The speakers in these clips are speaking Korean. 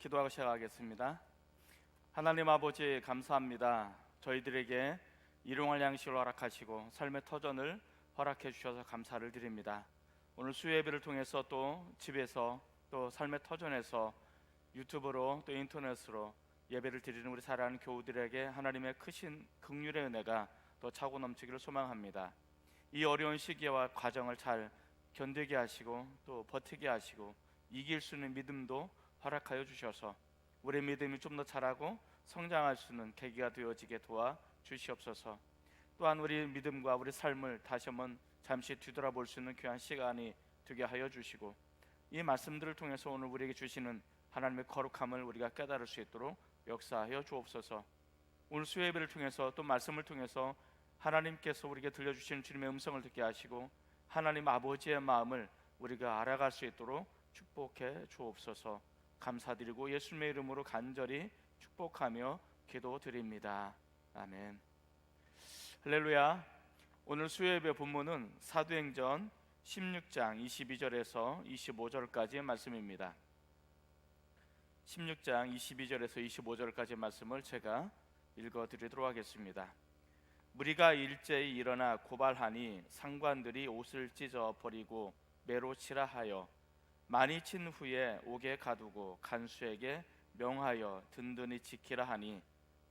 기도하고 시작하겠습니다. 하나님 아버지 감사합니다. 저희들에게 일용할 양식을 허락하시고 삶의 터전을 허락해 주셔서 감사를 드립니다. 오늘 수요 예배를 통해서 또 집에서 또 삶의 터전에서 유튜브로 또 인터넷으로 예배를 드리는 우리 사랑하는 교우들에게 하나님의 크신 긍휼의 은혜가 더 차고 넘치기를 소망합니다. 이 어려운 시기와 과정을 잘 견디게 하시고 또 버티게 하시고 이길 수 있는 믿음도 허락하여 주셔서 우리의 믿음이 좀 더 자라고 성장할 수 있는 계기가 되어지게 도와 주시옵소서. 또한 우리 믿음과 우리 삶을 다시 한번 잠시 뒤돌아볼 수 있는 귀한 시간이 되게 하여 주시고, 이 말씀들을 통해서 오늘 우리에게 주시는 하나님의 거룩함을 우리가 깨달을 수 있도록 역사하여 주옵소서. 오늘 수요 예배를 통해서 또 말씀을 통해서 하나님께서 우리에게 들려주시는 주님의 음성을 듣게 하시고 하나님 아버지의 마음을 우리가 알아갈 수 있도록 축복해 주옵소서. 감사드리고 예수님의 이름으로 간절히 축복하며 기도드립니다. 아멘. 할렐루야. 오늘 수요예배 본문은 사도행전 16장 22절에서 25절까지의 말씀입니다. 16장 22절에서 25절까지의 말씀을 제가 읽어드리도록 하겠습니다. 무리가 일제히 일어나 고발하니 상관들이 옷을 찢어 버리고 매로 치라 하여 많이 친 후에 옥에 가두고 간수에게 명하여 든든히 지키라 하니,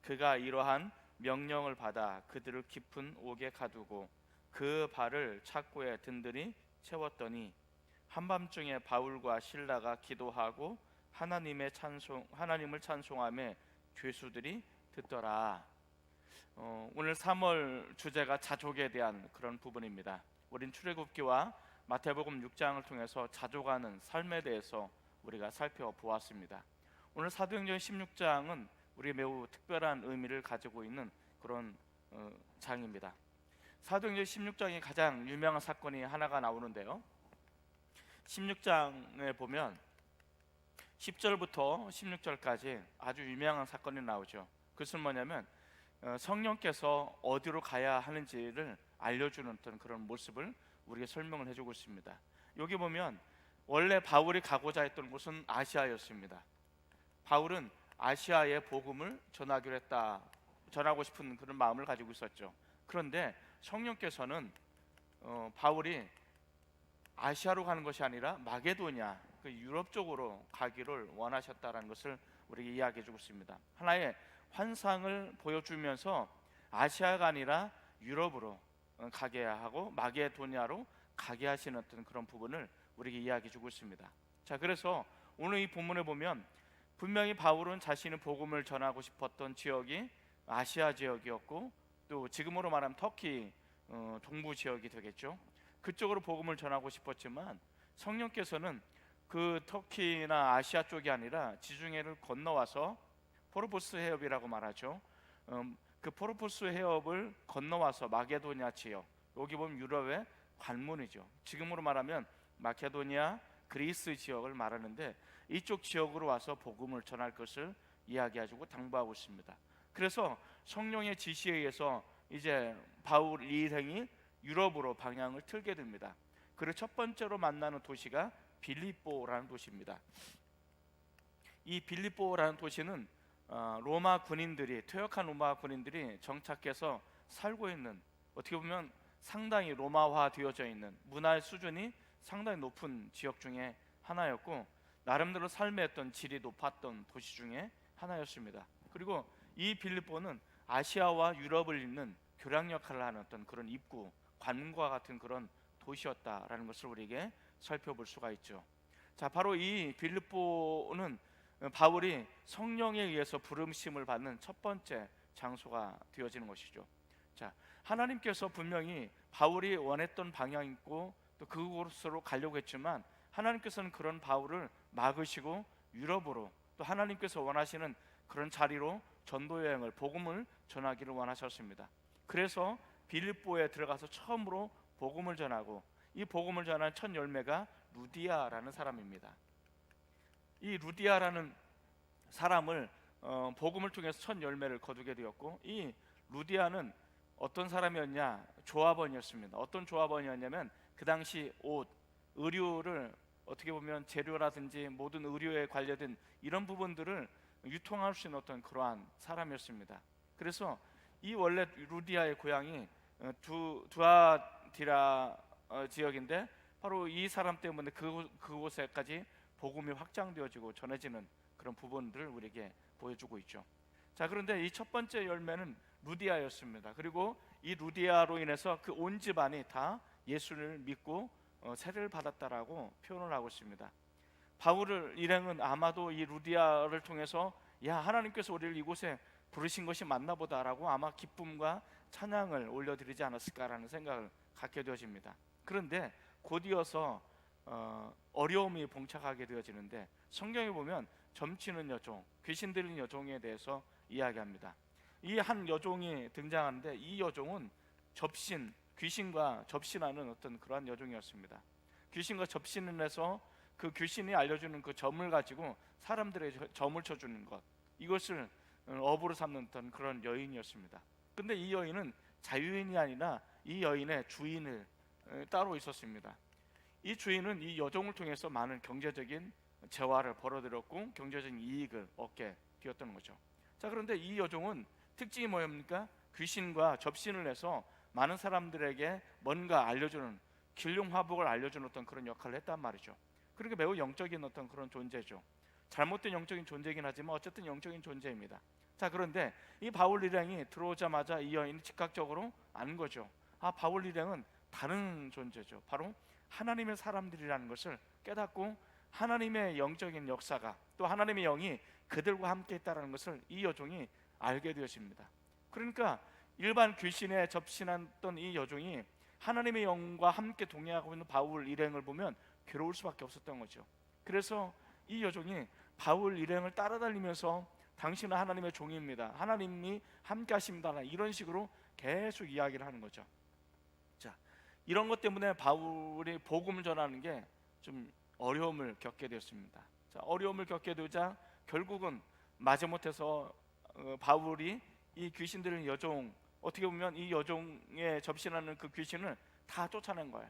그가 이러한 명령을 받아 그들을 깊은 옥에 가두고 그 발을 착고에 든든히 채웠더니 한밤중에 바울과 실라가 기도하고 하나님을 찬송하며 죄수들이 듣더라. 오늘 3월 주제가 자족에 대한 그런 부분입니다. 우린 출애굽기와 마태복음 6장을 통해서 자족하는 삶에 대해서 우리가 살펴보았습니다. 오늘 사도행전 16장은 우리 매우 특별한 의미를 가지고 있는 그런 장입니다. 사도행전 16장이 가장 유명한 사건이 하나가 나오는데요, 16장에 보면 10절부터 16절까지 아주 유명한 사건이 나오죠. 그것은 뭐냐면 성령께서 어디로 가야 하는지를 알려주는 어떤 그런 모습을 우리에게 설명을 해주고 있습니다. 여기 보면 원래 바울이 가고자 했던 곳은 아시아였습니다. 바울은 아시아에 복음을 전하고 싶은 그런 마음을 가지고 있었죠. 그런데 성령께서는 바울이 아시아로 가는 것이 아니라 마게도냐, 그 유럽 쪽으로 가기를 원하셨다라는 것을 우리에게 이야기해 주고 있습니다. 하나의 환상을 보여주면서 아시아가 아니라 유럽으로 가게 하고 마게도냐로 가게 하시는 어떤 그런 부분을 우리에게 이야기해 주고 있습니다. 자, 그래서 오늘 이 본문에 보면 분명히 바울은 자신의 복음을 전하고 싶었던 지역이 아시아 지역이었고, 또 지금으로 말하면 터키 동부 지역이 되겠죠. 그쪽으로 복음을 전하고 싶었지만 성령께서는 그 터키나 아시아 쪽이 아니라 지중해를 건너와서 포로포스 해협이라고 말하죠. 그 포로포스 해협을 건너와서 마게도냐 지역, 여기 보면 유럽의 관문이죠. 지금으로 말하면 마케도니아, 그리스 지역을 말하는데 이쪽 지역으로 와서 복음을 전할 것을 이야기해주고 당부하고 있습니다. 그래서 성령의 지시에 의해서 이제 바울 일행이 유럽으로 방향을 틀게 됩니다. 그리고 첫 번째로 만나는 도시가 빌립보라는 도시입니다. 이 빌립보라는 도시는 퇴역한 로마 군인들이 정착해서 살고 있는, 어떻게 보면 상당히 로마화 되어져 있는, 문화의 수준이 상당히 높은 지역 중에 하나였고, 나름대로 삶의 어떤 질이 높았던 도시 중에 하나였습니다. 그리고 이 빌립보는 아시아와 유럽을 잇는 교량 역할을 하는 어떤 그런 입구, 관문과 같은 그런 도시였다라는 것을 우리에게 살펴볼 수가 있죠. 자, 바로 이 빌립보는 바울이 성령에 의해서 부름심을 받는 첫 번째 장소가 되어지는 것이죠. 자, 하나님께서 분명히 바울이 원했던 방향이 있고 또 그곳으로 가려고 했지만 하나님께서는 그런 바울을 막으시고 유럽으로, 또 하나님께서 원하시는 그런 자리로 전도 여행을, 복음을 전하기를 원하셨습니다. 그래서 빌립보에 들어가서 처음으로 복음을 전하고, 이 복음을 전한 첫 열매가 루디아라는 사람입니다. 이 루디아라는 사람을 복음을 통해서 첫 열매를 거두게 되었고, 이 루디아는 어떤 사람이었냐? 조합원이었습니다. 어떤 조합원이었냐면 그 당시 옷, 의류를 어떻게 보면 재료라든지 모든 의료에 관련된 이런 부분들을 유통할 수 있는 어떤 그러한 사람이었습니다. 그래서 이 원래 루디아의 고향이 두아디라 지역인데, 바로 이 사람 때문에 그곳에까지 복음이 확장되어지고 전해지는 그런 부분들을 우리에게 보여주고 있죠. 자, 그런데 이 첫 번째 열매는 루디아였습니다. 그리고 이 루디아로 인해서 그 온 집안이 다 예수를 믿고 세례를 받았다라고 표현을 하고 있습니다. 바울 일행은 아마도 이 루디아를 통해서 야, 하나님께서 우리를 이곳에 부르신 것이 맞나 보다라고 아마 기쁨과 찬양을 올려드리지 않았을까라는 생각을 갖게 되어집니다. 그런데 곧이어서 어려움이 봉착하게 되어지는데, 성경에 보면 점치는 여종, 귀신 들린 여종에 대해서 이야기합니다. 이 한 여종이 등장하는데, 이 여종은 귀신과 접신하는 어떤 그러한 여종이었습니다. 귀신과 접신을 해서 그 귀신이 알려주는 그 점을 가지고 사람들의 점을 쳐주는 것, 이것을 업으로 삼는 어떤 그런 여인이었습니다. 근데 이 여인은 자유인이 아니라 이 여인의 주인을 따로 있었습니다. 이 주인은 이 여종을 통해서 많은 경제적인 재화를 벌어들였고 경제적인 이익을 얻게 되었던 거죠. 자, 그런데 이 여종은 특징이 뭐입니까? 귀신과 접신을 해서 많은 사람들에게 뭔가 알려주는, 길흉화복을 알려주는 어떤 그런 역할을 했단 말이죠. 그러니까 매우 영적인 어떤 그런 존재죠. 잘못된 영적인 존재이긴 하지만 어쨌든 영적인 존재입니다. 자, 그런데 이 바울 일행이 들어오자마자 이 여인이 즉각적으로 아는 거죠. 아, 바울 일행은 다른 존재죠. 바로 하나님의 사람들이라는 것을 깨닫고 하나님의 영적인 역사가, 또 하나님의 영이 그들과 함께 있다는 것을 이 여종이 알게 되었습니다. 그러니까 일반 귀신에 접신했던 이 여종이 하나님의 영과 함께 동행하고 있는 바울 일행을 보면 괴로울 수밖에 없었던 거죠. 그래서 이 여종이 바울 일행을 따라다니면서 당신은 하나님의 종입니다, 하나님이 함께 하십니다, 이런 식으로 계속 이야기를 하는 거죠. 자, 이런 것 때문에 바울이 복음을 전하는 게 좀 어려움을 겪게 되었습니다. 자, 어려움을 겪게 되자 결국은 마지못해서 바울이 이 귀신 들린 여종, 어떻게 보면 이 여종에 접신하는 그 귀신을 다 쫓아낸 거예요.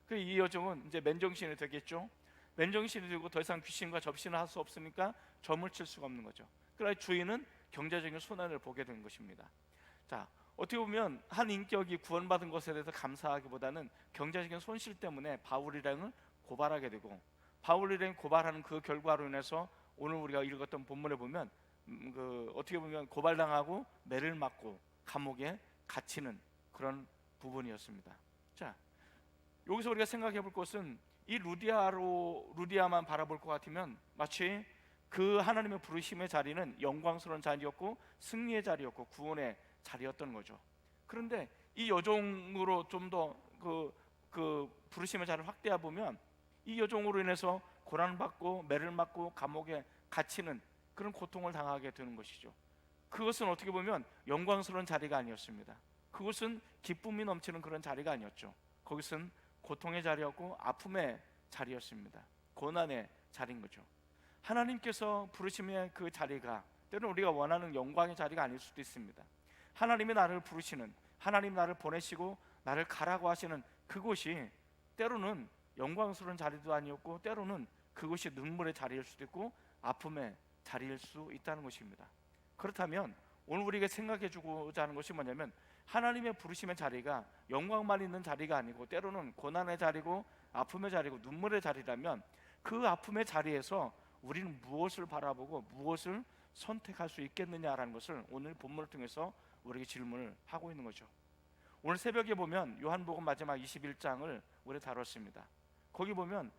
그 이 여종은 이제 맨정신이 되겠죠. 맨정신이 되고 더 이상 귀신과 접신을 할 수 없으니까 점을 칠 수가 없는 거죠. 그래서 주인은 경제적인 손해를 보게 된 것입니다. 자, 어떻게 보면 한 인격이 구원받은 것에 대해서 감사하기보다는 경제적인 손실 때문에 바울 일행을 고발하게 되고, 바울 일행 고발하는 그 결과로 인해서 오늘 우리가 읽었던 본문에 보면 어떻게 보면 고발당하고 매를 맞고 감옥에 갇히는 그런 부분이었습니다. 자, 여기서 우리가 생각해 볼 것은 이 루디아만 바라볼 것 같으면 마치 그 하나님의 부르심의 자리는 영광스러운 자리였고 승리의 자리였고 구원의 자리였던 거죠. 그런데 이 여종으로 좀 더 그 부르심의 자리를 확대해 보면 이 여종으로 인해서 고난받고 매를 맞고 감옥에 갇히는 그런 고통을 당하게 되는 것이죠. 그것은 어떻게 보면 영광스러운 자리가 아니었습니다. 그것은 기쁨이 넘치는 그런 자리가 아니었죠. 거기서는 고통의 자리였고 아픔의 자리였습니다. 고난의 자리인 거죠. 하나님께서 부르심의 그 자리가 때로는 우리가 원하는 영광의 자리가 아닐 수도 있습니다. 하나님이 나를 부르시는, 하나님 나를 보내시고 나를 가라고 하시는 그곳이 때로는 영광스러운 자리도 아니었고 때로는 그것이 눈물의 자리일 수도 있고 아픔의 자리일 수 있다는 것입니다. 그렇다면 오늘 우리에게 생각해 주고자 하는 것이 뭐냐면, 하나님의 부르심의 자리가 영광만 있는 자리가 아니고 때로는 고난의 자리고 아픔의 자리고 눈물의 자리라면, 그 아픔의 자리에서 우리는 무엇을 바라보고 무엇을 선택할 수 있겠느냐라는 것을 오늘 본문을 통해서 우리에게 질문을 하고 있는 거죠. 오늘 새벽에 보면 요한복음 마지막 21장을 우리 다뤘습니다. 거기 보면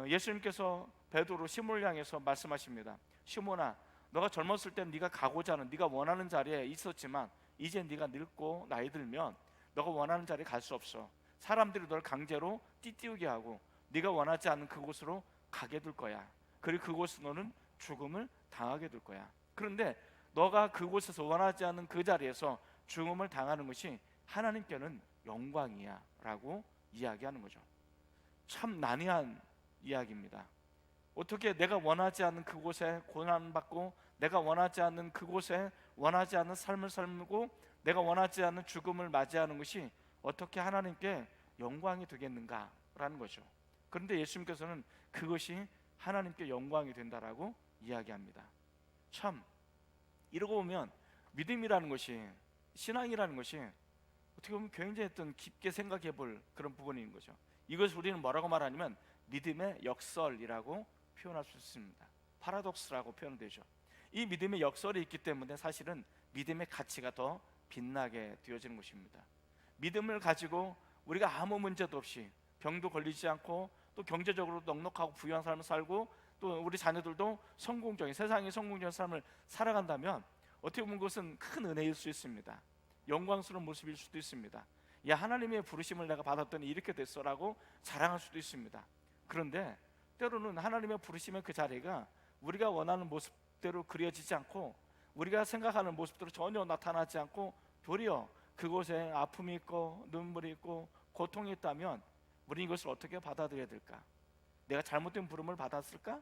예수님께서 베드로 시몬을 향해서 말씀하십니다. 시몬아, 너가 젊었을 때 네가 가고자 하는, 네가 원하는 자리에 있었지만 이제 네가 늙고 나이 들면 너가 원하는 자리에 갈 수 없어. 사람들이 너를 강제로 띠띠우게 하고 네가 원하지 않는 그곳으로 가게 될 거야. 그리고 그곳에서 너는 죽음을 당하게 될 거야. 그런데 너가 그곳에서 원하지 않는 그 자리에서 죽음을 당하는 것이 하나님께는 영광이야 라고 이야기하는 거죠. 참 난해한 이야기입니다. 어떻게 내가 원하지 않는 그곳에 고난받고 내가 원하지 않는 그곳에 원하지 않는 삶을 살고 내가 원하지 않는 죽음을 맞이하는 것이 어떻게 하나님께 영광이 되겠는가라는 거죠. 그런데 예수님께서는 그것이 하나님께 영광이 된다라고 이야기합니다. 참 이러고 보면 믿음이라는 것이, 신앙이라는 것이 어떻게 보면 굉장히 어떤 깊게 생각해 볼 그런 부분인 거죠. 이것을 우리는 뭐라고 말하냐면 믿음의 역설이라고 표현할 수 있습니다. 파라독스라고 표현되죠. 이 믿음의 역설이 있기 때문에 사실은 믿음의 가치가 더 빛나게 되어지는 것입니다. 믿음을 가지고 우리가 아무 문제도 없이 병도 걸리지 않고 또 경제적으로 넉넉하고 부유한 삶을 살고 또 우리 자녀들도 성공적인, 세상의 성공적인 삶을 살아간다면 어떻게 보면 그것은 큰 은혜일 수 있습니다. 영광스러운 모습일 수도 있습니다. 야, 하나님의 부르심을 내가 받았더니 이렇게 됐어라고 자랑할 수도 있습니다. 그런데 때로는 하나님의 부르심의 그 자리가 우리가 원하는 모습대로 그려지지 않고 우리가 생각하는 모습대로 전혀 나타나지 않고 도리어 그곳에 아픔이 있고 눈물이 있고 고통이 있다면 우리는 이것을 어떻게 받아들여야 될까? 내가 잘못된 부름을 받았을까?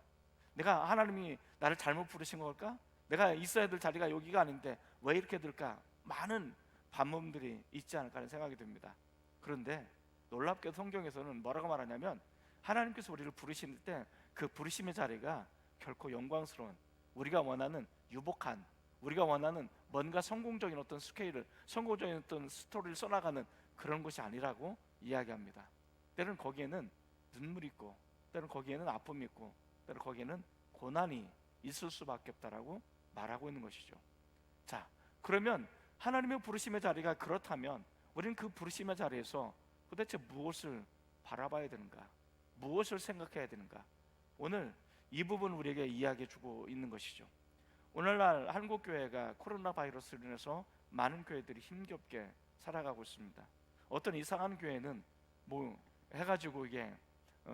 내가 하나님이 나를 잘못 부르신 걸까? 내가 있어야 될 자리가 여기가 아닌데 왜 이렇게 될까? 많은 반문들이 있지 않을까 하는 생각이 듭니다. 그런데 놀랍게 성경에서는 뭐라고 말하냐면 하나님께서 우리를 부르실 때 그 부르심의 자리가 결코 영광스러운, 우리가 원하는 유복한, 우리가 원하는 뭔가 성공적인 어떤 스케일을, 성공적인 어떤 스토리를 써나가는 그런 것이 아니라고 이야기합니다. 때로는 거기에는 눈물이 있고 때로는 거기에는 아픔이 있고 때로는 거기에는 고난이 있을 수밖에 없다라고 말하고 있는 것이죠. 자, 그러면 하나님의 부르심의 자리가 그렇다면 우리는 그 부르심의 자리에서 도대체 무엇을 바라봐야 되는가? 무엇을 생각해야 되는가? 오늘 이 부분을 우리에게 이야기해 주고 있는 것이죠. 오늘날 한국 교회가 코로나 바이러스로 인해서 많은 교회들이 힘겹게 살아가고 있습니다. 어떤 이상한 교회는 뭐 해가지고 이게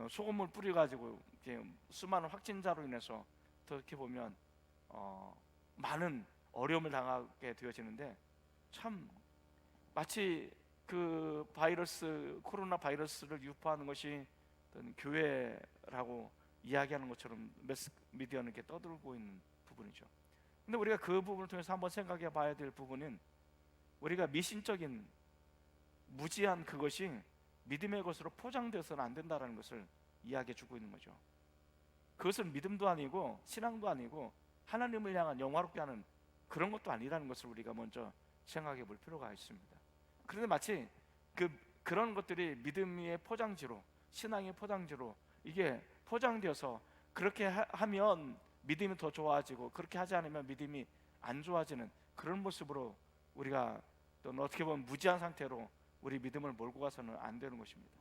소금을 뿌려가지고 이렇게 수많은 확진자로 인해서 어떻게 보면 많은 어려움을 당하게 되어지는데 참 마치 그 바이러스, 코로나 바이러스를 유포하는 것이 어떤 교회라고 이야기하는 것처럼 매스미디어는 이렇게 떠들고 있는 부분이죠. 근데 우리가 그 부분을 통해서 한번 생각해 봐야 될 부분은 우리가 미신적인 무지한 그것이 믿음의 것으로 포장되어서는 안 된다는 것을 이야기해 주고 있는 거죠. 그것은 믿음도 아니고 신앙도 아니고 하나님을 향한 영화롭게 하는 그런 것도 아니라는 것을 우리가 먼저 생각해 볼 필요가 있습니다. 그런데 마치 그런 것들이 믿음의 포장지로, 신앙의 포장지로 이게 포장되어서 그렇게 하면 믿음이 더 좋아지고 그렇게 하지 않으면 믿음이 안 좋아지는 그런 모습으로 우리가 또 어떻게 보면 무지한 상태로 우리 믿음을 몰고 가서는 안 되는 것입니다.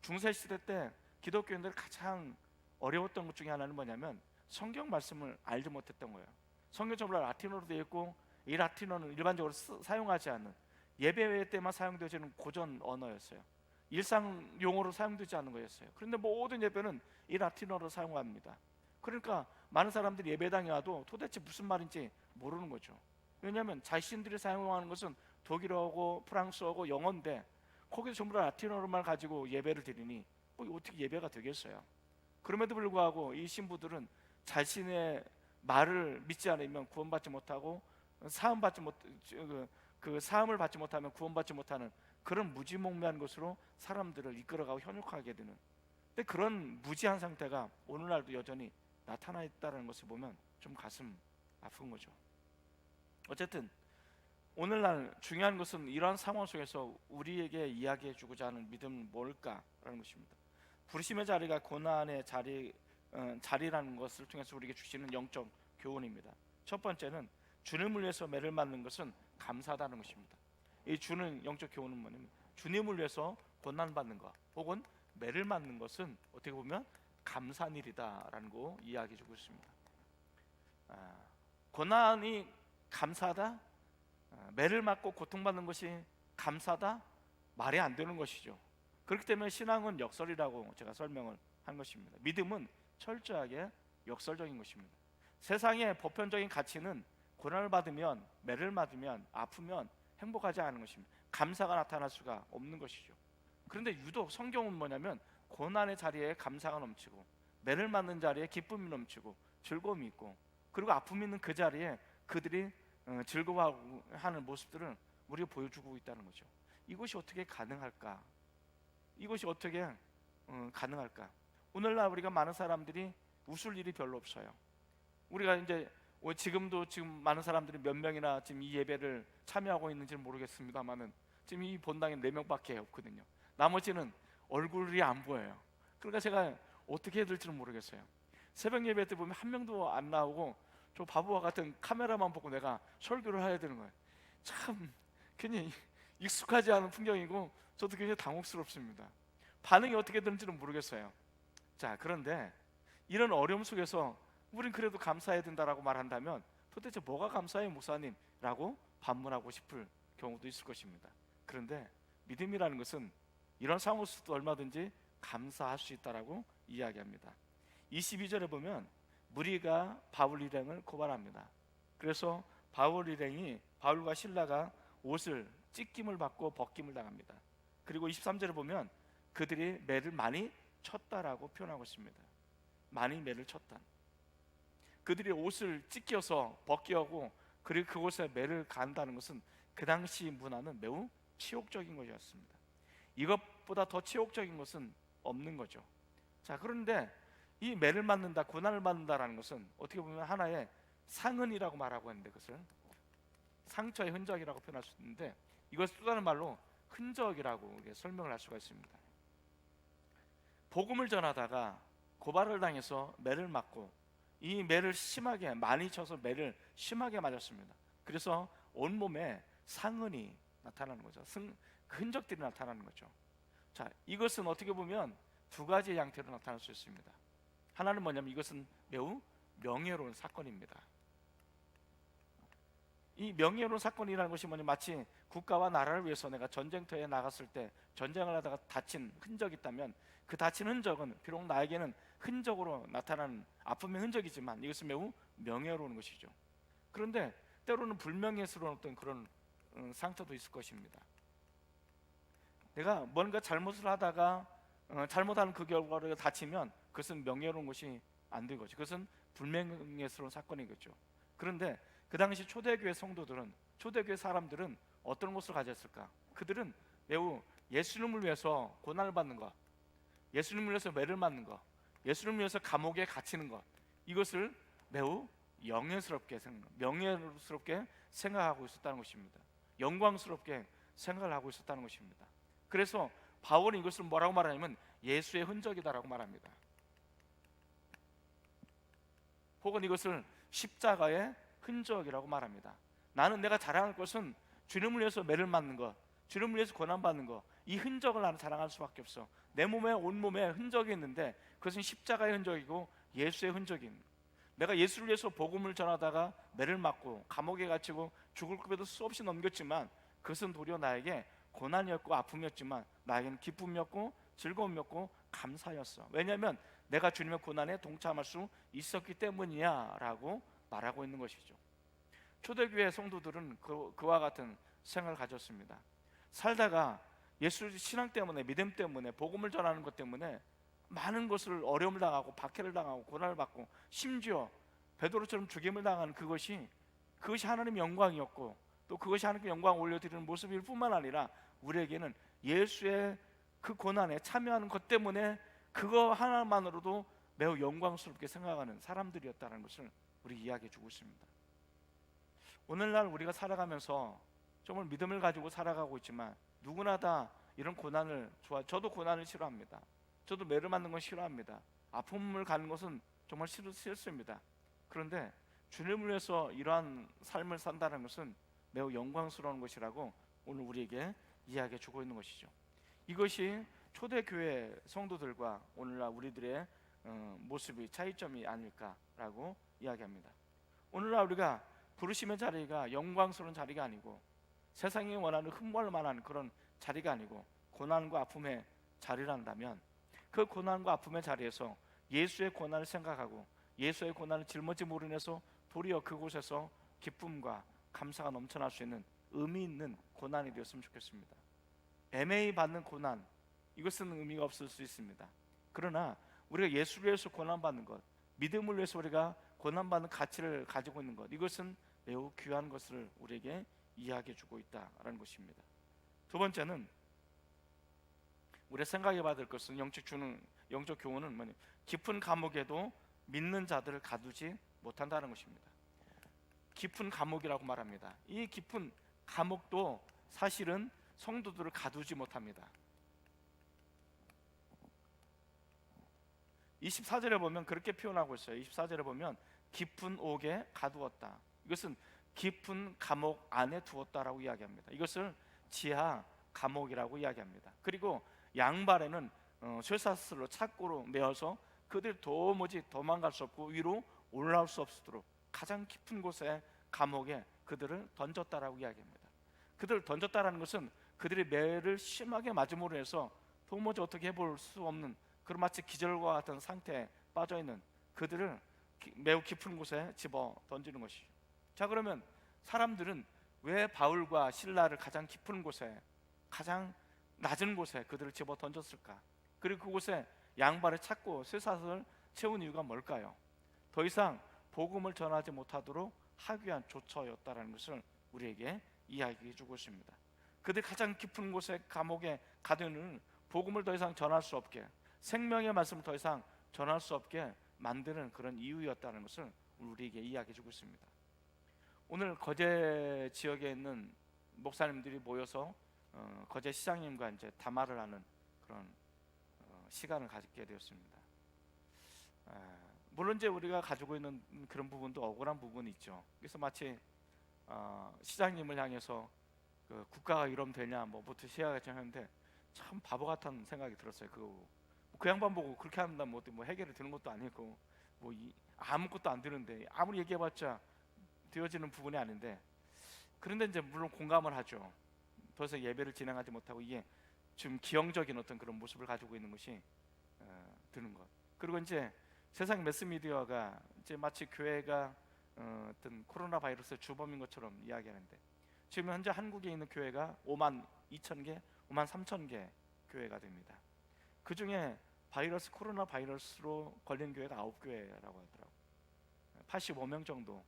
중세시대 때 기독교인들 가장 어려웠던 것 중에 하나는 뭐냐면 성경 말씀을 알지 못했던 거예요. 성경 전부 다 라틴어로 되어 있고 이 라틴어는 일반적으로 사용하지 않는, 예배 때만 사용되어지는 고전 언어였어요. 일상 용어로 사용되지 않는 거였어요. 그런데 모든 예배는 이 라틴어로 사용합니다. 그러니까 많은 사람들이 예배당에 와도 도대체 무슨 말인지 모르는 거죠. 왜냐하면 자신들이 사용하는 것은 독일어고 프랑스어고 영어인데 거기서 전부 다 라틴어로만 가지고 예배를 드리니 뭐 어떻게 예배가 되겠어요. 그럼에도 불구하고 이 신부들은 자신의 말을 믿지 않으면 구원받지 못하고 사함을 받지 못하면 구원받지 못하는 그런 무지몽매한 것으로 사람들을 이끌어가고 현혹하게 되는, 근데 그런 무지한 상태가 오늘날도 여전히 나타나 있다는 것을 보면 좀 가슴 아픈 거죠. 어쨌든 오늘날 중요한 것은 이러한 상황 속에서 우리에게 이야기해 주고자 하는 믿음은 뭘까라는 것입니다. 부르심의 자리가 고난의 자리라는 것을 통해서 우리에게 주시는 영적 교훈입니다. 첫 번째는 주님을 위해서 매를 맞는 것은 감사하다는 것입니다. 이 주는 영적 교훈은 뭐냐면 주님을 위해서 고난받는 것 혹은 매를 맞는 것은 어떻게 보면 감사한 일이다라는 거 이야기해 주고 있습니다. 고난이 감사하다? 매를 맞고 고통받는 것이 감사하다? 말이 안 되는 것이죠. 그렇기 때문에 신앙은 역설이라고 제가 설명을 한 것입니다. 믿음은 철저하게 역설적인 것입니다. 세상의 보편적인 가치는 고난을 받으면, 매를 맞으면, 아프면 행복하지 않은 것입니다. 감사가 나타날 수가 없는 것이죠. 그런데 유독 성경은 뭐냐면 고난의 자리에 감사가 넘치고 매를 맞는 자리에 기쁨이 넘치고 즐거움이 있고 그리고 아픔이 있는 그 자리에 그들이 즐거워하는 모습들을 우리가 보여주고 있다는 거죠. 이것이 어떻게 가능할까? 이것이 어떻게 가능할까? 오늘날 우리가 많은 사람들이 웃을 일이 별로 없어요. 우리가 이제 지금 많은 사람들이 몇 명이나 지금 이 예배를 참여하고 있는지는 모르겠습니다만은 지금 이 본당에 4명밖에 없거든요. 나머지는 얼굴이 안 보여요. 그러니까 제가 어떻게 해야 될지는 모르겠어요. 새벽 예배 때 보면 한 명도 안 나오고 저 바보와 같은 카메라만 보고 내가 설교를 해야 되는 거예요. 참 괜히 익숙하지 않은 풍경이고 저도 굉장히 당혹스럽습니다. 반응이 어떻게 되는지는 모르겠어요. 자, 그런데 이런 어려움 속에서 우린 그래도 감사해야 된다라고 말한다면 도대체 뭐가 감사해요, 목사님? 라고 반문하고 싶을 경우도 있을 것입니다. 그런데 믿음이라는 것은 이런 상황 속도 얼마든지 감사할 수 있다라고 이야기합니다. 22절에 보면 무리가 바울 일행을 고발합니다. 그래서 바울 일행이 바울과 실라가 옷을 찢김을 받고 벗김을 당합니다. 그리고 23절에 보면 그들이 매를 많이 쳤다라고 표현하고 있습니다. 많이 매를 쳤다. 그들이 옷을 찢겨서 벗기하고 그리고 그곳에 매를 간다는 것은 그 당시 문화는 매우 치욕적인 것이었습니다. 이것보다 더 치욕적인 것은 없는 거죠. 자, 그런데 이 매를 맞는다, 고난을 받는다라는 것은 어떻게 보면 하나의 상흔이라고 말하고 있는데 그것을 상처의 흔적이라고 표현할 수 있는데 이것을 또 다른 말로 흔적이라고 설명을 할 수가 있습니다. 복음을 전하다가 고발을 당해서 매를 맞고 이 매를 심하게 많이 쳐서 매를 심하게 맞았습니다. 그래서 온몸에 상흔이 나타나는 거죠. 흔적들이 나타나는 거죠. 자, 이것은 어떻게 보면 두 가지의 양태로 나타날 수 있습니다. 하나는 뭐냐면 이것은 매우 명예로운 사건입니다. 이 명예로운 사건이라는 것이 뭐냐면 마치 국가와 나라를 위해서 내가 전쟁터에 나갔을 때 전쟁을 하다가 다친 흔적이 있다면 그 다친 흔적은 비록 나에게는 흔적으로 나타나는 아픔의 흔적이지만 이것은 매우 명예로운 것이죠. 그런데 때로는 불명예스러운 어떤 그런 상처도 있을 것입니다. 내가 뭔가 잘못을 하다가 잘못하는 그 결과로 다치면 그것은 명예로운 것이 안 된 거죠. 그것은 불명예스러운 사건이겠죠. 그런데 그 당시 초대교회 성도들은, 초대교회 사람들은 어떤 모습을 가졌을까? 그들은 매우 예수님을 위해서 고난을 받는 것, 예수님을 위해서 매를 맞는 것, 예수님을 위해서 감옥에 갇히는 것, 이것을 매우 명예스럽게 생각하고 있었다는 것입니다. 영광스럽게 생각을 하고 있었다는 것입니다. 그래서 바울은 이것을 뭐라고 말하냐면 예수의 흔적이다라고 말합니다. 혹은 이것을 십자가의 흔적이라고 말합니다. 나는 내가 자랑할 것은 주님을 위해서 매를 맞는 것, 주님을 위해서 고난받는 것, 이 흔적을 나는 자랑할 수밖에 없어. 내 몸에, 온몸에 흔적이 있는데 그것은 십자가의 흔적이고 예수의 흔적인, 내가 예수를 위해서 복음을 전하다가 매를 맞고 감옥에 갇히고 죽을 급에도 수없이 넘겼지만 그것은 도리어 나에게 고난이었고 아픔이었지만 나에게는 기쁨이었고 즐거움이었고 감사였어. 왜냐하면 내가 주님의 고난에 동참할 수 있었기 때문이야 라고 말하고 있는 것이죠. 초대교회 성도들은 그와 같은 생각을 가졌습니다. 살다가 예수 신앙 때문에, 믿음 때문에, 복음을 전하는 것 때문에 많은 것을 어려움을 당하고 박해를 당하고 고난을 받고 심지어 베드로처럼 죽임을 당하는 그것이 하나님의 영광이었고 또 그것이 하나님께 영광을 올려드리는 모습일 뿐만 아니라 우리에게는 예수의 그 고난에 참여하는 것 때문에 그거 하나만으로도 매우 영광스럽게 생각하는 사람들이었다는 것을 우리 이야기해 주고 있습니다. 오늘날 우리가 살아가면서 정말 믿음을 가지고 살아가고 있지만 누구나 다 이런 고난을 저도 고난을 싫어합니다. 저도 매를 맞는 건 싫어합니다. 아픔을 가는 것은 정말 싫습니다. 그런데 주님을 위해서 이러한 삶을 산다는 것은 매우 영광스러운 것이라고 오늘 우리에게 이야기해 주고 있는 것이죠. 이것이 초대교회 성도들과 오늘날 우리들의 모습이 차이점이 아닐까라고 이야기합니다. 오늘날 우리가 부르심의 자리가 영광스러운 자리가 아니고 세상이 원하는 흠모할 만한 그런 자리가 아니고 고난과 아픔의 자리란다면 그 고난과 아픔의 자리에서 예수의 고난을 생각하고 예수의 고난을 짊어지 모르면서 도리어 그곳에서 기쁨과 감사가 넘쳐날 수 있는 의미 있는 고난이 되었으면 좋겠습니다. 애매히 받는 고난, 이것은 의미가 없을 수 있습니다. 그러나 우리가 예수를 위해서 고난받는 것, 믿음을 위해서 우리가 고난받는 가치를 가지고 있는 것, 이것은 매우 귀한 것을 우리에게 이야기해 주고 있다라는 것입니다. 두 번째는 우리가 생각해봐야 될 것은 영적 교훈은 뭐냐? 깊은 감옥에도 믿는 자들을 가두지 못한다는 것입니다. 깊은 감옥이라고 말합니다. 이 깊은 감옥도 사실은 성도들을 가두지 못합니다. 24절에 보면 그렇게 표현하고 있어요. 24절에 보면 깊은 옥에 가두었다. 이것은 깊은 감옥 안에 두었다라고 이야기합니다. 이것을 지하 감옥이라고 이야기합니다. 그리고 양발에는 쇠사슬로 착고로 메어서 그들이 도무지 도망갈 수 없고 위로 올라올 수 없도록 가장 깊은 곳에 감옥에 그들을 던졌다라고 이야기합니다. 그들을 던졌다라는 것은 그들이 매를 심하게 맞음으로 해서 도무지 어떻게 해볼 수 없는 그런 마치 기절과 같은 상태에 빠져있는 그들을 매우 깊은 곳에 집어 던지는 것이죠. 자, 그러면 사람들은 왜 바울과 실라를 가장 깊은 곳에, 가장 낮은 곳에 그들을 집어 던졌을까? 그리고 그곳에 양발에 찾고 쇠사슬을 채운 이유가 뭘까요? 더 이상 복음을 전하지 못하도록 하기 위한 조처였다라는 것을 우리에게 이야기해 주고 있습니다. 그들이 가장 깊은 곳에 감옥에 가두는 복음을 더 이상 전할 수 없게, 생명의 말씀을 더 이상 전할 수 없게 만드는 그런 이유였다는 것을 우리에게 이야기해 주고 있습니다. 오늘 거제 지역에 있는 목사님들이 모여서 거제 시장님과 이제 담화를 하는 그런 시간을 가지게 되었습니다. 물론 이제 우리가 가지고 있는 그런 부분도 억울한 부분이 있죠. 그래서 마치 시장님을 향해서 국가가 이러면 되냐 뭐부터 시작하자 하는데 참 바보 같은 생각이 들었어요. 그 양반 보고 그렇게 한다 뭐 해결이 되는 것도 아니고 아무것도 안 되는데 아무리 얘기해봤자 되어지는 부분이 아닌데, 그런데 이제 물론 공감을 하죠. 더 이상 예배를 진행하지 못하고 이게 좀 기형적인 어떤 그런 모습을 가지고 있는 것이 드는 것. 그리고 이제 세상 매스미디어가 이제 마치 교회가 어떤 코로나 바이러스의 주범인 것처럼 이야기하는데, 지금 현재 한국에 있는 교회가 5만 2천 개, 5만 3천 개 교회가 됩니다. 그 중에 코로나 바이러스로 걸린 교회가 9교회라고 하더라고요. 85명 정도.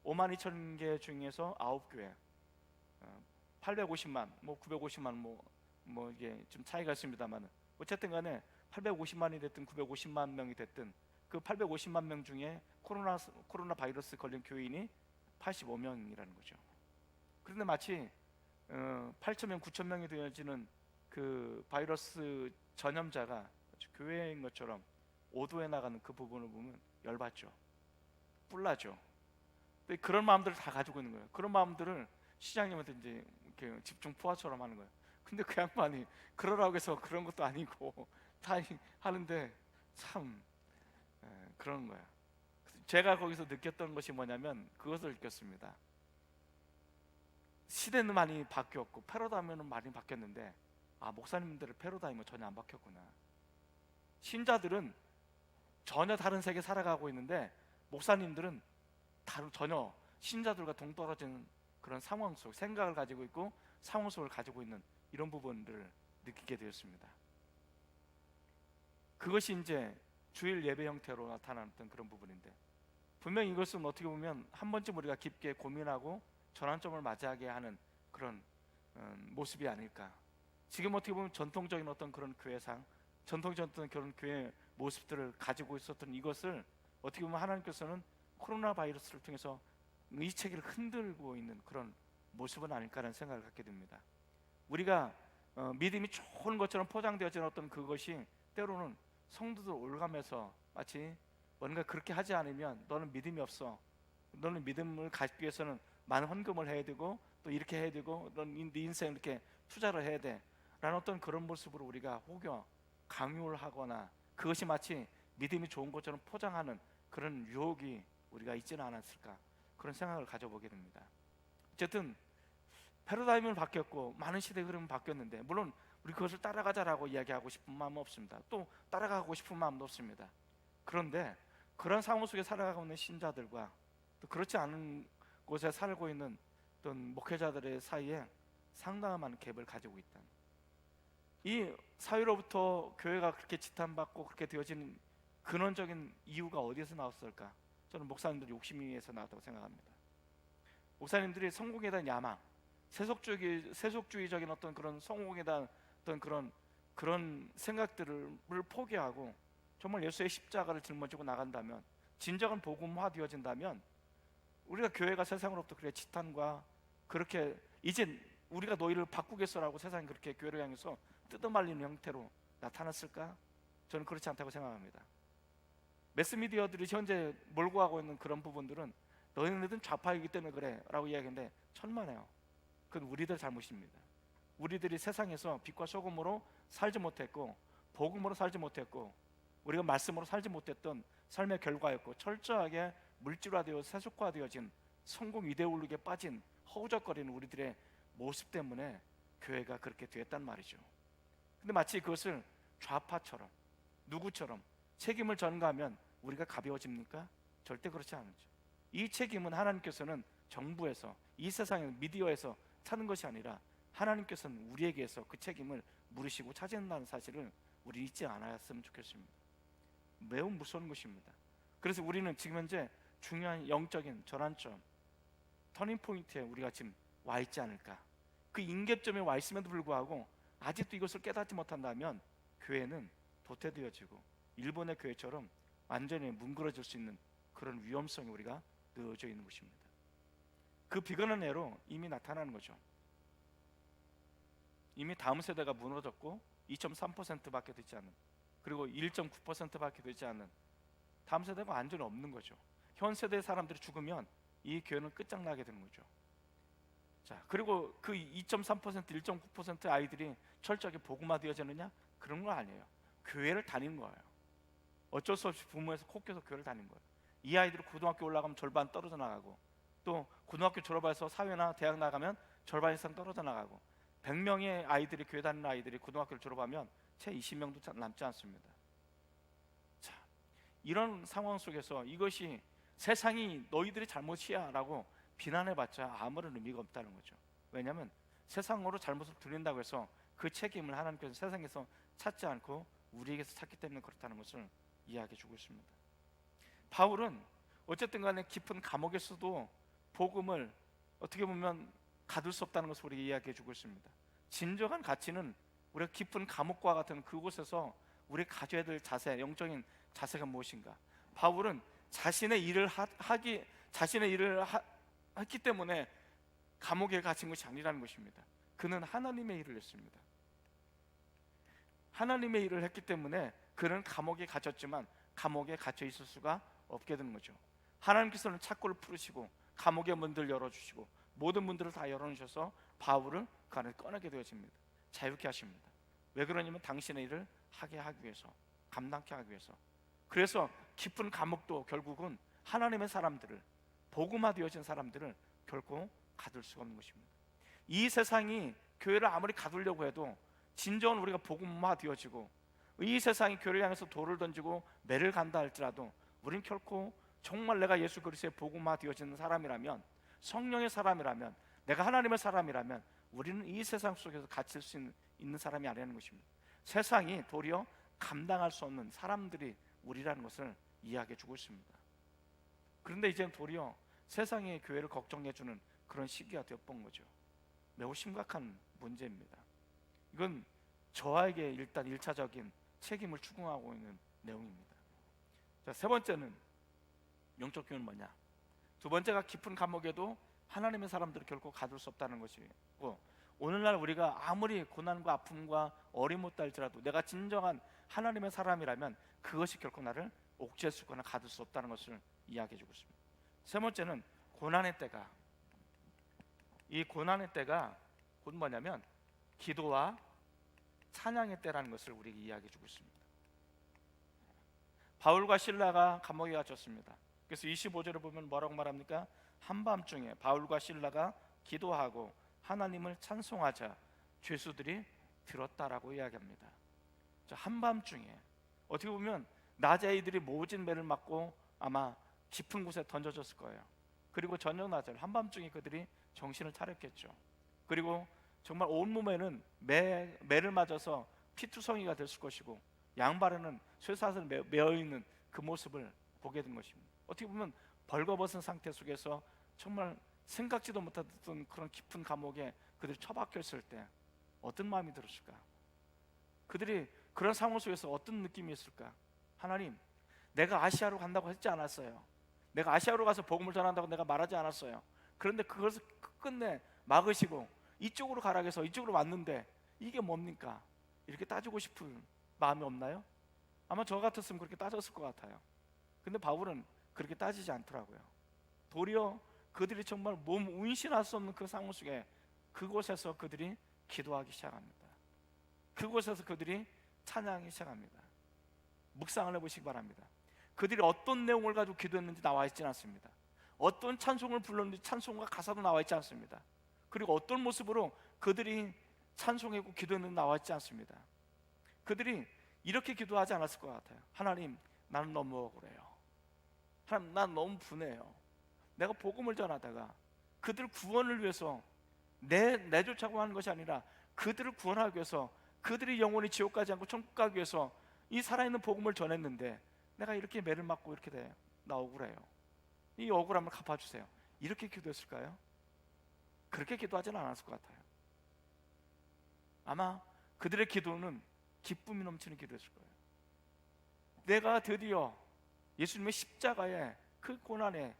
5만 2천 개 중에서 9교회, 850만, 950만, 이게 좀 차이가 있습니다만 어쨌든 간에 850만이 됐든 950만 명이 됐든 그 850만 명 중에 코로나 바이러스 걸린 교인이 85명이라는 거죠. 그런데 마치 8,000명, 9,000명이 되어지는 그 바이러스 전염자가 교회인 것처럼 오도해 나가는 그 부분을 보면 열받죠. 뿔나죠. 그런 마음들을 다 가지고 있는 거예요. 그런 마음들을 시장님한테 이제 이렇게 집중 포화처럼 하는 거예요. 근데 그 양반이 그러라고 해서 그런 것도 아니고 다 하는데 참 그런 거예요. 제가 거기서 느꼈던 것이 뭐냐면 그것을 느꼈습니다. 시대는 많이 바뀌었고 패러다임은 많이 바뀌었는데 목사님들의 패러다임은 전혀 안 바뀌었구나. 신자들은 전혀 다른 세계 살아가고 있는데 목사님들은 전혀 신자들과 동떨어지는 그런 상황 속 생각을 가지고 있고 상황 속을 가지고 있는 이런 부분들을 느끼게 되었습니다. 그것이 이제 주일 예배 형태로 나타났던 그런 부분인데, 분명히 이것은 어떻게 보면 한 번쯤 우리가 깊게 고민하고 전환점을 맞이하게 하는 그런 모습이 아닐까. 지금 어떻게 보면 전통적인 어떤 그런 교회상, 전통적인 어떤 그런 교회 모습들을 가지고 있었던 이것을 어떻게 보면 하나님께서는 코로나 바이러스를 통해서 이 체계를 흔들고 있는 그런 모습은 아닐까라는 생각을 갖게 됩니다. 우리가 믿음이 좋은 것처럼 포장되어진 어떤 그것이 때로는 성도들 올가면서 마치 뭔가 그렇게 하지 않으면 너는 믿음이 없어, 너는 믿음을 갖기 위해서는 많은 헌금을 해야 되고 또 이렇게 해야 되고 넌 네 인생 이렇게 투자를 해야 돼 라는 어떤 그런 모습으로 우리가 혹여 강요를 하거나 그것이 마치 믿음이 좋은 것처럼 포장하는 그런 유혹이 우리가 있지는 않았을까, 그런 생각을 가져보게 됩니다. 어쨌든 패러다임은 바뀌었고 많은 시대 흐름은 바뀌었는데 물론 우리 그것을 따라가자라고 이야기하고 싶은 마음은 없습니다. 또 따라가고 싶은 마음도 없습니다. 그런데 그런 상황 속에 살아가고 있는 신자들과 또 그렇지 않은 곳에 살고 있는 어떤 목회자들의 사이에 상당한 많은 갭을 가지고 있다. 이 사회로부터 교회가 그렇게 지탄받고 그렇게 되어지는 근원적인 이유가 어디에서 나왔을까? 저는 목사님들이 욕심에서 나왔다고 생각합니다. 목사님들이 성공에 대한 야망, 세속주의적인 어떤 그런 성공에 대한 어떤 그런 생각들을 포기하고 정말 예수의 십자가를 짊어지고 나간다면, 진정한 복음화되어진다면, 우리가 교회가 세상으로부터 그렇게 지탄과 그렇게 이제 우리가 너희를 바꾸겠어라고 세상이 그렇게 교회를 향해서 뜯어말리는 형태로 나타났을까? 저는 그렇지 않다고 생각합니다. 매스미디어들이 현재 몰고 가고 있는 그런 부분들은 너희들은 좌파이기 때문에 그래 라고 이야기하는데 천만에요. 그건 우리들 잘못입니다. 우리들이 세상에서 빛과 소금으로 살지 못했고, 복음으로 살지 못했고, 우리가 말씀으로 살지 못했던 삶의 결과였고, 철저하게 물질화되어 세속화되어진 성공 이데올로기에 빠진 허우적거리는 우리들의 모습 때문에 교회가 그렇게 되었단 말이죠. 근데 마치 그것을 좌파처럼, 누구처럼 책임을 전가하면 우리가 가벼워집니까? 절대 그렇지 않죠. 이 책임은 하나님께서는 정부에서, 이 세상의 미디어에서 찾는 것이 아니라 하나님께서는 우리에게서 그 책임을 물으시고 찾는다는 사실을 우리 잊지 않았으면 좋겠습니다. 매우 무서운 것입니다. 그래서 우리는 지금 현재 중요한 영적인 전환점, 터닝포인트에 우리가 지금 와 있지 않을까. 그 임계점에 와 있음에도 불구하고 아직도 이것을 깨닫지 못한다면 교회는 도태되어지고 일본의 교회처럼 완전히 뭉그러질 수 있는 그런 위험성이 우리가 넣어져 있는 것입니다. 그 비관한 예로 이미 나타나는 거죠. 이미 다음 세대가 무너졌고 2.3%밖에 되지 않는, 그리고 1.9%밖에 되지 않는 다음 세대가 완전히 없는 거죠. 현 세대 사람들이 죽으면 이 교회는 끝장나게 되는 거죠. 자, 그리고 그 2.3%, 1.9% 아이들이 철저하게 복음화되어지느냐? 그런 거 아니에요. 교회를 다니는 거예요. 어쩔 수 없이 부모에서 코 껴서 교회를 다니는 거예요. 이 아이들이 고등학교 올라가면 절반 떨어져 나가고, 또 고등학교 졸업해서 사회나 대학 나가면 절반 이상 떨어져 나가고, 100명의 아이들이, 교회 다니는 아이들이 고등학교를 졸업하면 채 20명도 남지 않습니다. 자, 이런 상황 속에서 이것이 세상이 너희들의 잘못이야 라고 비난해봤자 아무런 의미가 없다는 거죠. 왜냐하면 세상으로 잘못을 들린다고 해서 그 책임을 하나님께서 세상에서 찾지 않고 우리에게서 찾기 때문에 그렇다는 것을 이야기해 주고 있습니다. 바울은 어쨌든 간에 깊은 감옥에서도 복음을 어떻게 보면 가둘 수 없다는 것을 우리에게 이야기해 주고 있습니다. 진정한 가치는 우리가 깊은 감옥과 같은 그곳에서 우리가 가져야 될 자세, 영적인 자세가 무엇인가? 바울은 자신의 일을 했기 때문에 감옥에 갇힌 것이 아니라는 것입니다. 그는 하나님의 일을 했습니다. 하나님의 일을 했기 때문에 그는 감옥에 갇혔지만 감옥에 갇혀 있을 수가 없게 되는 거죠. 하나님께서는 창고를 풀으시고 감옥의 문들을 열어주시고 모든 문들을 다 열어놓으셔서 바울을 그 안에 꺼내게 되어집니다. 자유케 하십니다. 왜 그러냐면 당신의 일을 하게 하기 위해서, 감당케 하기 위해서. 그래서 깊은 감옥도 결국은 하나님의 사람들을, 복음화되어진 사람들을 결코 가둘 수가 없는 것입니다. 이 세상이 교회를 아무리 가두려고 해도 진정한 우리가 복음화되어지고 이 세상이 교회를 향해서 돌을 던지고 매를 간다 할지라도 우리는 결코 정말 내가 예수 그리스도의 복음화되어지는 사람이라면, 성령의 사람이라면, 내가 하나님의 사람이라면 우리는 이 세상 속에서 갇힐 수 있는 사람이 아니라는 것입니다. 세상이 도리어 감당할 수 없는 사람들이 우리라는 것을 이야기해 주고 있습니다. 그런데 이제는 도리어 세상의 교회를 걱정해주는 그런 시기가 되어본 거죠. 매우 심각한 문제입니다. 이건 저에게 일단 1차적인 책임을 추궁하고 있는 내용입니다. 자, 세 번째는 영적 교회는 뭐냐? 두 번째가 깊은 감옥에도 하나님의 사람들을 결코 가둘 수 없다는 것이고, 오늘날 우리가 아무리 고난과 아픔과 어림없다 할지라도 내가 진정한 하나님의 사람이라면 그것이 결코 나를 옥죄할 수 있거나 가둘 수 없다는 것을 이야기해 주고 있습니다. 세 번째는 고난의 때가, 이 고난의 때가 곧 뭐냐면 기도와 찬양의 때라는 것을 우리에게 이야기해 주고 있습니다. 바울과 실라가 감옥에 갇혔습니다. 그래서 25절을 보면 뭐라고 말합니까? 한밤중에 바울과 실라가 기도하고 하나님을 찬송하자 죄수들이 들었다라고 이야기합니다. 한밤중에, 어떻게 보면 낮에 이들이 모진 매를 맞고 아마 깊은 곳에 던져졌을 거예요. 그리고 저녁 낮에 한밤중에 그들이 정신을 차렸겠죠. 그리고 정말 온몸에는 매를 맞아서 피투성이가 됐을 것이고 양발에는 쇠사슬 매어있는 그 모습을 보게 된 것입니다. 어떻게 보면 벌거벗은 상태 속에서 정말 생각지도 못했던 그런 깊은 감옥에 그들이 처박혀 있을 때 어떤 마음이 들었을까? 그들이 그런 상황 속에서 어떤 느낌이 있을까? 하나님, 내가 아시아로 간다고 했지 않았어요. 내가 아시아로 가서 복음을 전한다고 내가 말하지 않았어요. 그런데 그것을 끝내 막으시고 이쪽으로 가라 해서 이쪽으로 왔는데 이게 뭡니까? 이렇게 따지고 싶은 마음이 없나요? 아마 저 같았으면 그렇게 따졌을 것 같아요. 근데 바울은 그렇게 따지지 않더라고요. 도리어 그들이 정말 몸 운신할 수 없는 그 상황 속에 그곳에서 그들이 기도하기 시작합니다. 그곳에서 그들이 찬양하기 시작합니다. 묵상을 해보시기 바랍니다. 그들이 어떤 내용을 가지고 기도했는지 나와 있지 않습니다. 어떤 찬송을 불렀는지 찬송과 가사도 나와 있지 않습니다. 그리고 어떤 모습으로 그들이 찬송하고 기도했는지 나와 있지 않습니다. 그들이 이렇게 기도하지 않았을 것 같아요. 하나님, 나는 너무 억울해요. 하나님, 난 너무 분해요. 내가 복음을 전하다가 그들 구원을 위해서 내쫓자고 하는 것이 아니라 그들을 구원하기 위해서, 그들이 영원히 지옥 가지 않고 천국 가기 위해서 이 살아있는 복음을 전했는데 내가 이렇게 매를 맞고 이렇게 돼. 나 억울해요. 이 억울함을 갚아주세요. 이렇게 기도했을까요? 그렇게 기도하지는 않았을 것 같아요. 아마 그들의 기도는 기쁨이 넘치는 기도였을 거예요. 내가 드디어 예수님의 십자가에 그 고난에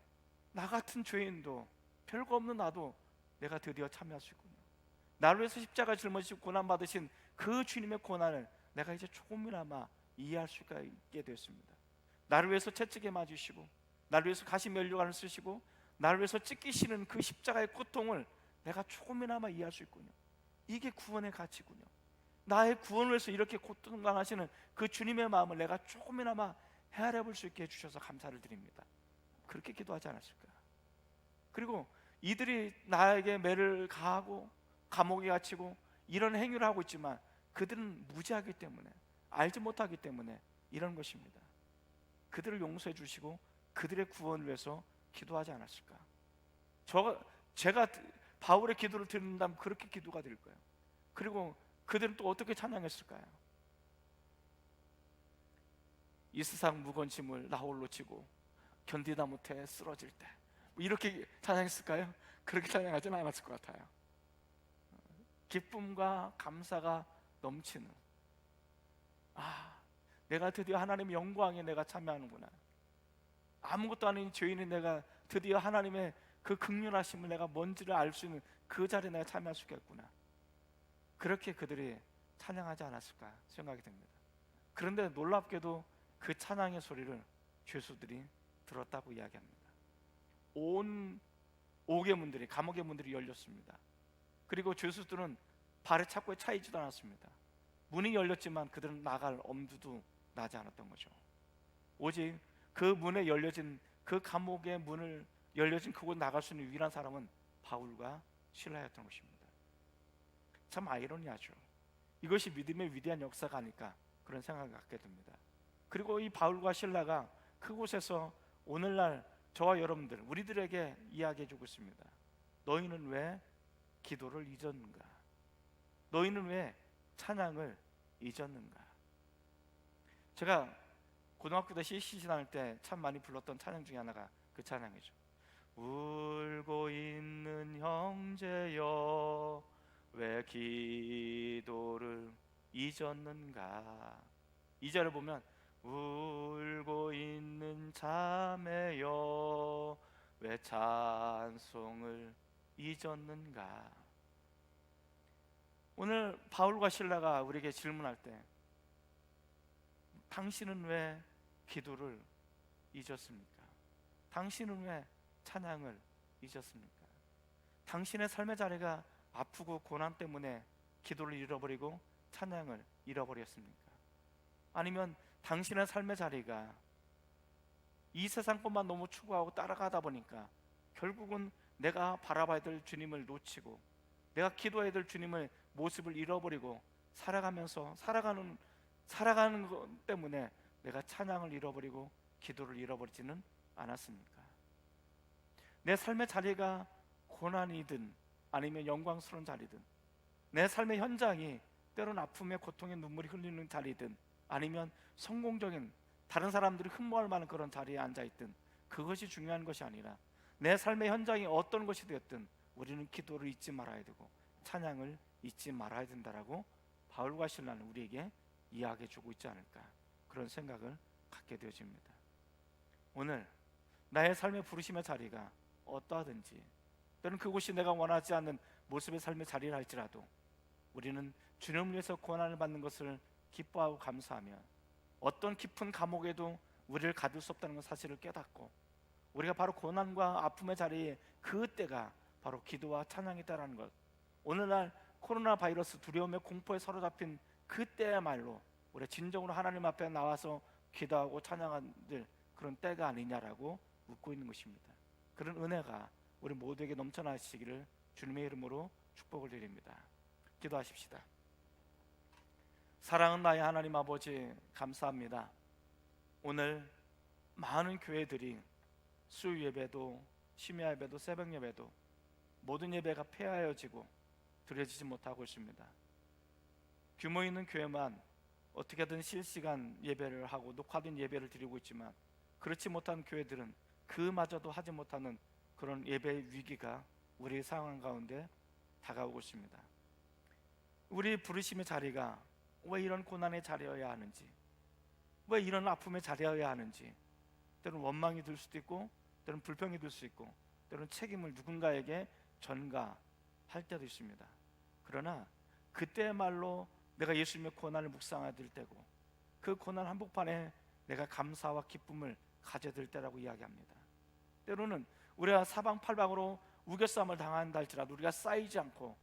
나 같은 죄인도, 별거 없는 나도 내가 드디어 참여할 수 있군요. 나를 위해서 십자가에 짊어지시고 고난 받으신 그 주님의 고난을 내가 이제 조금이나마 이해할 수가 있게 되었습니다. 나를 위해서 채찍에 맞으시고 나를 위해서 가시 면류관을 쓰시고 나를 위해서 찢기시는 그 십자가의 고통을 내가 조금이나마 이해할 수 있군요. 이게 구원의 가치군요. 나의 구원을 위해서 이렇게 고통당하시는 그 주님의 마음을 내가 조금이나마 헤아려 볼 수 있게 해주셔서 감사를 드립니다. 그렇게 기도하지 않았을까? 그리고 이들이 나에게 매를 가하고 감옥에 갇히고 이런 행위를 하고 있지만 그들은 무지하기 때문에, 알지 못하기 때문에 이런 것입니다. 그들을 용서해 주시고 그들의 구원을 위해서 기도하지 않았을까? 제가 바울의 기도를 듣는다면 그렇게 기도가 될 거예요. 그리고 그들은 또 어떻게 찬양했을까요? 이 세상 무거운 짐을 나 홀로 지고 견디다 못해 쓰러질 때, 이렇게 찬양했을까요? 그렇게 찬양하지는 않았을 것 같아요. 기쁨과 감사가 넘치는, 내가 드디어 하나님의 영광에 내가 참여하는구나. 아무것도 아닌 죄인인 내가 드디어 하나님의 그 긍휼하심을 내가 뭔지를 알 수 있는 그 자리에 내가 참여할 수 있겠구나. 그렇게 그들이 찬양하지 않았을까 생각이 됩니다. 그런데 놀랍게도 그 찬양의 소리를 죄수들이 들었다고 이야기합니다. 온 옥의 문들이, 감옥의 문들이 열렸습니다. 그리고 죄수들은 발의 착고에 차이지도 않았습니다. 문이 열렸지만 그들은 나갈 엄두도 나지 않았던 거죠. 오직 그 문에 열려진, 그 감옥의 문을 열려진 그곳 나갈 수 있는 유일한 사람은 바울과 실라였던 것입니다. 참 아이러니하죠. 이것이 믿음의 위대한 역사가 아닐까, 그런 생각을 갖게 됩니다. 그리고 이 바울과 실라가 그곳에서 오늘날 저와 여러분들, 우리들에게 이야기해 주고 있습니다. 너희는 왜 기도를 잊었는가? 너희는 왜 찬양을 잊었는가? 제가 고등학교 때 CC 다닐 때 참 많이 불렀던 찬양 중에 하나가 그 찬양이죠. 울고 있는 형제여 왜 기도를 잊었는가? 2절을 보면 울고 있는 자매여 왜 찬송을 잊었는가? 오늘 바울과 실라가 우리에게 질문할 때 당신은 왜 기도를 잊었습니까? 당신은 왜 찬양을 잊었습니까? 당신의 삶의 자리가 아프고 고난 때문에 기도를 잃어버리고 찬양을 잃어버렸습니까? 아니면 당신의 삶의 자리가 이 세상 것만 너무 추구하고 따라가다 보니까 결국은 내가 바라봐야 될 주님을 놓치고 내가 기도해야 될 주님의 모습을 잃어버리고 살아가는 것 때문에 내가 찬양을 잃어버리고 기도를 잃어버리지는 않았습니까? 내 삶의 자리가 고난이든 아니면 영광스러운 자리든, 내 삶의 현장이 때로는 아픔의 고통의 눈물이 흘리는 자리든 아니면 성공적인 다른 사람들이 흠모할 만한 그런 자리에 앉아있든, 그것이 중요한 것이 아니라 내 삶의 현장이 어떤 것이 되었든 우리는 기도를 잊지 말아야 되고 찬양을 잊지 말아야 된다라고 바울과 신라는 우리에게 이야기해 주고 있지 않을까, 그런 생각을 갖게 되어집니다. 오늘 나의 삶의 부르심의 자리가 어떠하든지, 또는 그곳이 내가 원하지 않는 모습의 삶의 자리라 할지라도 우리는 주님을 위해서 고난을 받는 것을 기뻐하고 감사하며 어떤 깊은 감옥에도 우리를 가둘 수 없다는 사실을 깨닫고, 우리가 바로 고난과 아픔의 자리에 그때가 바로 기도와 찬양이다라는 것, 오늘날 코로나 바이러스 두려움의 공포에 사로잡힌 그때야말로 우리가 진정으로 하나님 앞에 나와서 기도하고 찬양하는 그런 때가 아니냐라고 묻고 있는 것입니다. 그런 은혜가 우리 모두에게 넘쳐나시기를 주님의 이름으로 축복을 드립니다. 기도하십시다. 사랑은 나의 하나님 아버지, 감사합니다. 오늘 많은 교회들이 수요 예배도 심야 예배도 새벽 예배도 모든 예배가 폐하여지고 드려지지 못하고 있습니다. 규모 있는 교회만 어떻게든 실시간 예배를 하고 녹화된 예배를 드리고 있지만, 그렇지 못한 교회들은 그마저도 하지 못하는 그런 예배의 위기가 우리의 상황 가운데 다가오고 있습니다. 우리 부르심의 자리가 왜 이런 고난의 자리여야 하는지, 왜 이런 아픔의 자리여야 하는지, 때로는 원망이 들 수도 있고, 때로는 불평이 들 수 있고, 때로는 책임을 누군가에게 전가할 때도 있습니다. 그러나 그때야말로 내가 예수님의 고난을 묵상하게 때고, 그 고난 한복판에 내가 감사와 기쁨을 가져야 될 때라고 이야기합니다. 때로는 우리가 사방팔방으로 우겨싸움을 당한다 할지라도 우리가 쌓이지 않고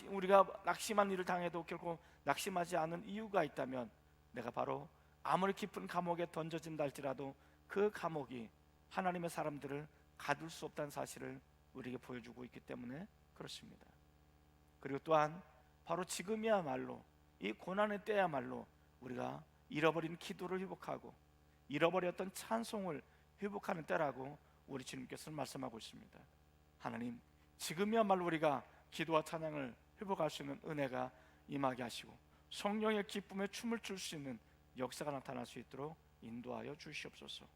우리가 낙심한 일을 당해도 결코 낙심하지 않은 이유가 있다면, 내가 바로 아무리 깊은 감옥에 던져진다 할지라도 그 감옥이 하나님의 사람들을 가둘 수 없다는 사실을 우리에게 보여주고 있기 때문에 그렇습니다. 그리고 또한 바로 지금이야말로, 이 고난의 때야말로 우리가 잃어버린 기도를 회복하고 잃어버렸던 찬송을 회복하는 때라고 우리 주님께서는 말씀하고 있습니다. 하나님, 지금이야말로 우리가 기도와 찬양을 회복할 수 있는 은혜가 임하게 하시고 성령의 기쁨에 춤을 출 수 있는 역사가 나타날 수 있도록 인도하여 주시옵소서.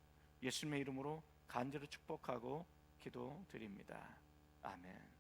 예수님의 이름으로 간절히 축복하고 기도드립니다. 아멘.